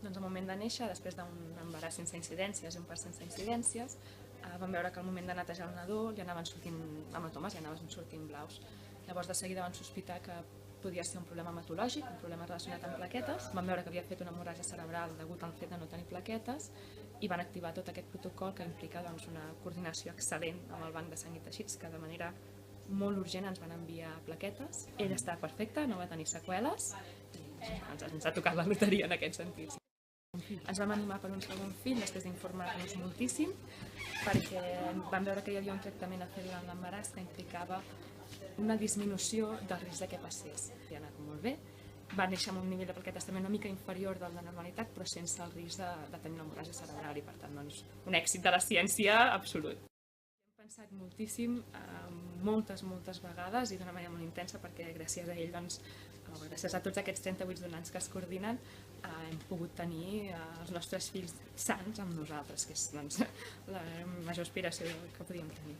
Doncs al moment de néixer, després d'un embaràs sense incidències i un part sense incidències, vam veure que al moment de netejar el nadó li anaven sortint hematomes, li anaven sortint blaus. Llavors de seguida van sospitar que podia ser un problema hematològic, un problema relacionat amb plaquetes. Van veure que havia fet una hemorràgia cerebral degut al fet de no tenir plaquetes i van activar tot aquest protocol que implica una coordinació excel·lent amb el banc de sang i teixits, que de manera molt urgent ens van enviar plaquetes. Ell està perfecte, no va tenir seqüeles i ens ha tocat la loteria en aquest sentit. Ens vam animar per un segon fill després d'informar-nos moltíssim perquè vam veure que hi havia un tractament a fer durant l'embaràs que implicava una disminució del risc que passés. Ha anat molt bé, va néixer amb un nivell de plaquetes també una mica inferior del de normalitat, però sense el risc de tenir una hemorràgia cerebral i per tant un èxit de la ciència absolut. Hem pensat moltíssim, moltes vegades i d'una manera molt intensa perquè gràcies a ell, gràcies a tots aquests 38 donants que es coordinen, hem pogut tenir els nostres fills sants amb nosaltres, que és la major aspiració que podíem tenir.